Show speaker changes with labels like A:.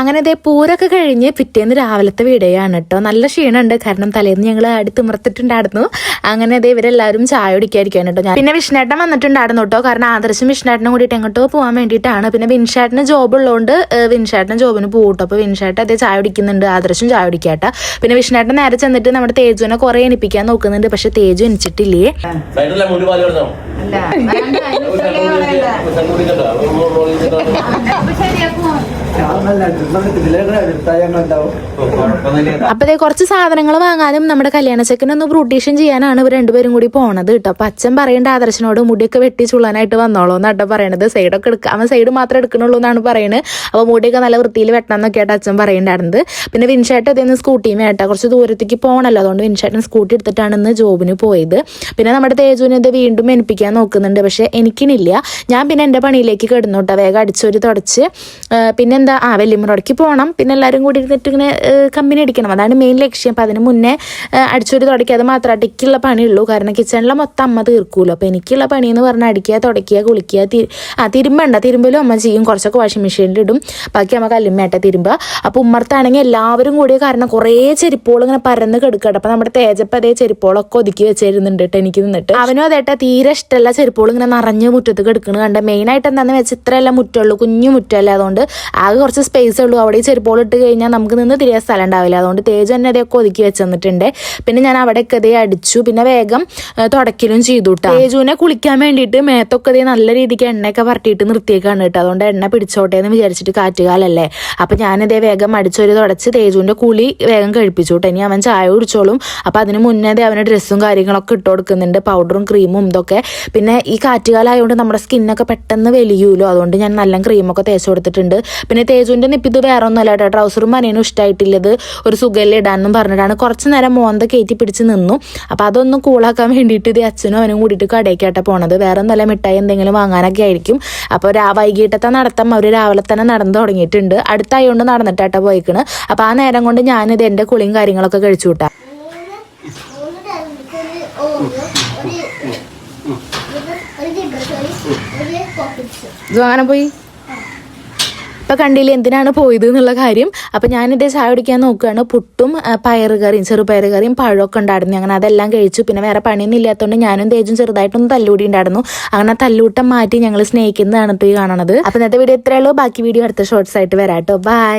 A: അങ്ങനെ അതേ പൂരൊക്കെ കഴിഞ്ഞ് പിറ്റേന്ന് രാവിലത്തെ വീഡിയോയാണ് കേട്ടോ. നല്ല ക്ഷീണമുണ്ട്, കാരണം തലേന്ന് ഞങ്ങൾ അടുത്തിമർത്തിട്ടുണ്ടായിരുന്നു. അങ്ങനെ അതേ ഇവരെല്ലാവരും ചായ കുടിക്കാതിരിക്കുകയാണ് കേട്ടോ. പിന്നെ വിഷ്ണേട്ടൻ വന്നിട്ടുണ്ടായിരുന്നു കേട്ടോ, കാരണം ആദർശം വിഷ്ണേട്ടനും കൂടിയിട്ട് എങ്ങോട്ടോ പോകാൻ വേണ്ടിയിട്ടാണ്. പിന്നെ വിൻഷേട്ടന് ജോബ് ഉള്ളതുകൊണ്ട് വിൻഷേട്ടൻ ജോബിന് പോകും കേട്ടോ. അപ്പോൾ വിൻഷേട്ടൻ അതേ ചായ കുടിക്കുന്നുണ്ട്, ആദർശം ചായ കുടിക്കാട്ടോ. പിന്നെ വിഷ്ണേട്ടൻ നേരെ ചെന്നിട്ട് നമ്മുടെ തേജുവിനെ കുറെ എണിപ്പിക്കാൻ നോക്കുന്നുണ്ട്, പക്ഷെ തേജു എണിച്ചിട്ടില്ലേ. അപ്പതേ കുറച്ച് സാധനങ്ങൾ വാങ്ങാനും നമ്മുടെ കല്യാണ ചെക്കനൊന്ന് ബ്യൂട്ടീഷ്യൻ ചെയ്യാനാണ് ഇവർ രണ്ടുപേരും കൂടി പോണത് കേട്ടോ. അപ്പൊ അച്ഛൻ പറയേണ്ട ആദർശനോട് മുടിയൊക്കെ വെട്ടി ചുള്ളാനായിട്ട് വന്നോളൂ എന്നാട്ടോ പറയണത്. സൈഡൊക്കെ എടുക്കാം, അവൻ സൈഡ് മാത്രമേ എടുക്കണുള്ളൂ എന്നാണ് പറയുന്നത്. അപ്പോൾ മുടിയൊക്കെ നല്ല വൃത്തിയിൽ വെട്ടണം എന്നൊക്കെ ആയിട്ട് അച്ഛൻ പറയേണ്ടായിരുന്നത്. പിന്നെ വിൻഷേട്ടൻ ഇതേന്ന് സ്കൂട്ടിയും വേട്ടാ, കുറച്ച് ദൂരത്തേക്ക് പോകണല്ലോ, അതുകൊണ്ട് വിൻഷേട്ടൻ സ്കൂട്ടി എടുത്തിട്ടാണ് ഇന്ന് ജോബിന് പോയത്. പിന്നെ നമ്മുടെ തേജുവിനെ ഇത് വീണ്ടും എനിപ്പിക്കാൻ നോക്കുന്നുണ്ട്, പക്ഷെ എനിക്കിനില്ല. ഞാൻ പിന്നെ എൻ്റെ പണിയിലേക്ക് കിടന്നു കേട്ടോ, വേഗം അടിച്ചൊരു തുടച്ച്. പിന്നെന്താ വെല്ലിമുറടക്ക് പോകണം, പിന്നെ എല്ലാവരും കൂടി ഇരുന്നിട്ട് ഇങ്ങനെ കമ്പനി അടിക്കണം, അതാണ് മെയിൻ ലക്ഷ്യം. അപ്പം അതിന് മുന്നേ അടിച്ചൊരു തുടക്കുക, അത് മാത്രമേ എനിക്കുള്ള പണിയുള്ളൂ, കാരണം കിച്ചണിലെ മൊത്തം അമ്മ തീർക്കൂല്ലോ. അപ്പോൾ എനിക്കുള്ള പണിയെന്ന് പറഞ്ഞാൽ അടിക്കുക, തുടയ്ക്കുക, കുളിക്കുക, തിരുമ്പലും അമ്മ ചെയ്യും. കുറച്ചൊക്കെ വാഷിംഗ് മെഷീനിലിടും, ബാക്കി അമ്മ കല്ലുമ്മേട്ട തിരുമ്പുക. അപ്പോൾ ഉമ്മർത്താണെങ്കിൽ എല്ലാവരും കൂടിയ കാരണം കുറേ ചെരുപ്പുകൾ ഇങ്ങനെ പരന്ന് കെടുക്കട്ടെ. അപ്പം നമ്മുടെ തേജപ്പ് അതേ ചെരുപ്പുകളൊക്കെ ഒതുക്കി വെച്ചിരുന്നുണ്ട് കേട്ടോ എനിക്ക് നിന്നിട്ട്. അവനും അതേട്ടാ തീരെ ഇഷ്ടമല്ല ചെരുപ്പുകൾ ഇങ്ങനെ നിറഞ്ഞ് മുറ്റത്ത് കെടുക്കുന്നത് കണ്ട. മെയിനായിട്ട് എന്താണെന്ന് വെച്ചാൽ ഇത്രയല്ല മുറ്റുള്ളൂ, കുഞ്ഞു മുറ്റല്ലേ, അതുകൊണ്ട് ആകെ കുറച്ച് സ്പേസേ ഉള്ളൂ. അവിടെ ഈ ചെരുപ്പുകൾ ഇട്ട് കഴിഞ്ഞാൽ നമുക്ക് നിന്ന് തിരിയാൻ സ്ഥലം ഉണ്ടാവില്ല, അതുകൊണ്ട് തേജ് തന്നെ അതൊക്കെ ഒതുക്കി വെച്ചിട്ടുണ്ട്. പിന്നെ ഞാൻ അവിടെയൊക്കെ അതേ അടിച്ചു, പിന്നെ വേഗം തുടക്കലും ചെയ്തു കേട്ടോ. തേജുവിനെ കുളിക്കാൻ വേണ്ടിയിട്ട് മേത്തൊക്കെ അതേ നല്ല രീതിക്ക് എണ്ണയൊക്കെ വരട്ടിയിട്ട് നിർത്തിയേക്കാണ് കേട്ടോ. അതുകൊണ്ട് എണ്ണ പിടിച്ചോട്ടെ എന്ന് വിചാരിച്ചിട്ട് കാറ്റുകാലല്ലേ. അപ്പം ഞാനിതേ വേഗം അടിച്ചൊരു തുടച്ച് തേജുവിൻ്റെ കുളി വേഗം കഴിപ്പിച്ചു കേട്ടോ. ഇനി അവൻ ചായ കുടിച്ചോളും. അപ്പം അതിന് മുന്നേ അവന് ഡ്രസ്സും കാര്യങ്ങളൊക്കെ ഇട്ട് കൊടുക്കുന്നുണ്ട്, പൗഡറും ക്രീമും ഇതൊക്കെ. പിന്നെ ഈ കാറ്റുകാലമായതുകൊണ്ട് നമ്മുടെ സ്കിന്നൊക്കെ പെട്ടെന്ന് വലിയൂലോ, അതുകൊണ്ട് ഞാൻ നല്ല ക്രീമൊക്കെ തേച്ച് കൊടുത്തിട്ടുണ്ട്. പിന്നെ തേജുവിൻ്റെ നിപ്പിത് വേറെ ഒന്നുമല്ല കേട്ടോ, ട്രൗസറും പനിയനും ഇഷ്ടമായിട്ടില്ലത് ഒരു സുഖയിൽ ഇടാനും പറഞ്ഞിട്ടാണ് കുറച്ച് നേരം മോന്ത കയറ്റി പിടിച്ച് നിന്നു. അപ്പം അതൊന്നും കൂളാക്കാൻ വേണ്ടിയിട്ട് ഇത് അച്ഛനും അവനും കൂടിയിട്ട് കടയ്ക്കാട്ടെ പോണത്. വേറെ ഒന്നല്ല, മിഠായി എന്തെങ്കിലും വാങ്ങാനൊക്കെ ആയിരിക്കും. അപ്പോൾ വൈകിട്ടത്തെ നടത്തം അവർ രാവിലെ തന്നെ നടന്നു തുടങ്ങിയിട്ടുണ്ട്. അടുത്തായതുകൊണ്ട് നടന്നിട്ടാട്ടോ പോയിക്കണ്. അപ്പം ആ നേരം കൊണ്ട് ഞാനിത് എൻ്റെ കുളിയും കാര്യങ്ങളൊക്കെ കഴിച്ചു വിട്ടാ. അങ്ങനെ പോയി ഇപ്പം കണ്ടില്ലേ എന്തിനാണ് പോയത് എന്നുള്ള കാര്യം. അപ്പം ഞാനിതേ ചായ കുടിക്കാൻ നോക്കുകയാണ്. പുട്ടും പയറുകറിയും ചെറുപയറുകറിയും പഴമൊക്കെ ഉണ്ടായിരുന്നു. അങ്ങനെ അതെല്ലാം കഴിച്ചു. പിന്നെ വേറെ പണിയൊന്നും ഇല്ലാത്തതുകൊണ്ട് ഞാനും തേജും ചെറുതായിട്ടൊന്ന് തല്ലുകൂടി ഉണ്ടായിരുന്നു. അങ്ങനെ തല്ലൂട്ടം മാറ്റി ഞങ്ങൾ സ്നേഹിക്കുന്നതാണ് ഈ കാണണത്. അപ്പം ഇന്നത്തെ വീഡിയോ ഇത്രയേ ഉള്ളൂ. ബാക്കി വീഡിയോ അടുത്ത ഷോർട്സ് ആയിട്ട് വരാം കേട്ടോ. ബൈ.